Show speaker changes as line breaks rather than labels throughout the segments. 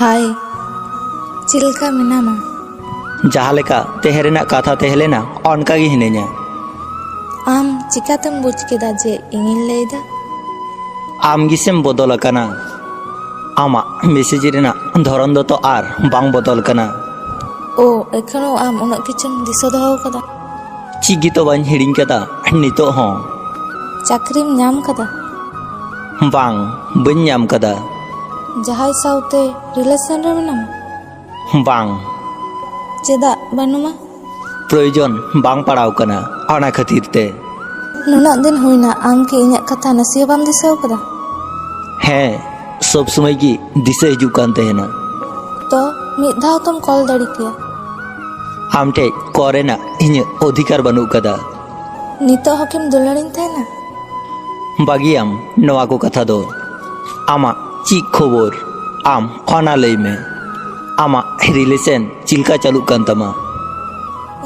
हाय चिलका मेनामा
जहाँ लेका तेहे रेना कथा तेहे लेना अनका गी हिने냐
आम चिकातम बुझ केदा जे इंगिन लेदा
आम गिसेम बदल अकाना आमा मेसेज रेना धरन दो तो आर बांग बदल कना
ओ एखनो आम उन किचन दिसो दहो कदा
चिगी तो बाñ हिड़िंग कदा नितो हों
चाकरीम नाम कदा
बांग बñ नाम कदा
जहाई साउते रिलेशन रे मेनामा
बांग
चेदा बानुमा
प्रयोजन बांग पड़ाव कना अना खातिर ते
नुना दिन हुईना आम के इन्या कथा नसिया बाम दिसो कदा
हैं सब समय की दिसे हिजू कान तेहेना
तो मिद धाव तुम कॉल दाड़ी किया
आम ठे कोरेना इन्य अधिकार बनू कदा
नितो हकिम दुलाड़िन थेना
बागियाम नवा को कथा दो आमा ची खबर आम अना लई में आमा रिलेशन चिलका चालू कान तमा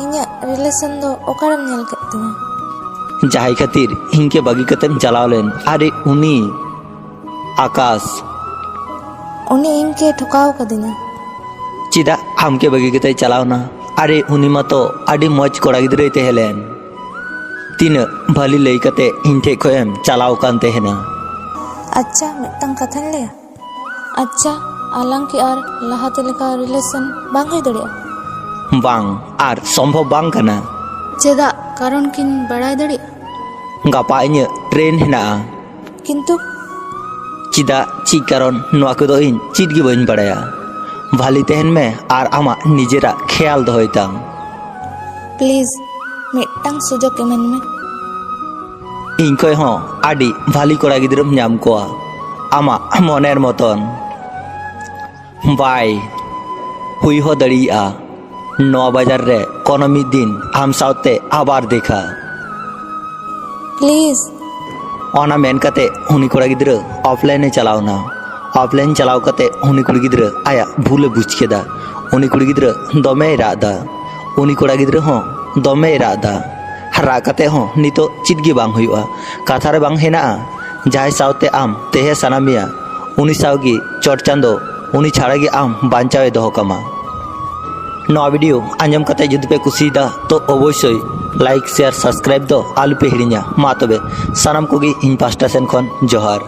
इन्या रिलेशन दो ओकारम नेल केतिना
जहाई खातिर हिंके बागी कतेम चलाव लेन अरे उनी आकाश
उनी इनके ठुकाव कदिना
चिदा हमके बागी कते चलाव ना अरे उनी मा तो आडी मौज कोड़ा गिदरे तेहेलेन तीन भली लई कते इनठे खोएम चलाव कान तेहेना
अच्छा मितंग कथन लेया अच्छा आलंग की आर लहाते लेका रिलेशन बांग हुई दड़िया
बांग आर संभव बांग कना
चेदा कारण किन बड़ाई दड़ी
गापा इन्य ट्रेन हेना
किंतु
चिदा ची कारण नवा को दो इन चिट गी बइन पड़ाया भाली तेहन में आर आमा निजेरा ख्याल दोहयताम
प्लीज मितंग सुजोग एमन में
इनखय हों आडी भाली कोड़ा गिद्रम नाम कोआ आमा मनेर मतन बाय हुई हो दड़िया 9 बाजार रे कोनो मिद दिन आम साउते आबार देखा
प्लीज
ओना मेन कते उनी कोड़ा गिद्र ऑफलाइन चलाव ना ऑफलाइन चलाव कते उनी कुड़ी गिद्र आया भूले बुझ केदा उनी कुड़ी गिद्र दमे रादा उनी कोड़ा गिद्र हों दमे रादा हरा कते हों नितो चिटगी बांग हुआ कथा रे बांग हेना जहाय साउते आम तेहे सनामिया उनी सावगी चोटचांदो उनी छाड़ागी आम बांचावे दोहो कमा नवा वीडियो आंजम कते जुद पे कुसीदा तो अवश्य लाइक शेयर सब्सक्राइब दो आलू पे हिड़िया मा तबे सनम कोगी इन पास्टा सेन खन जोहार।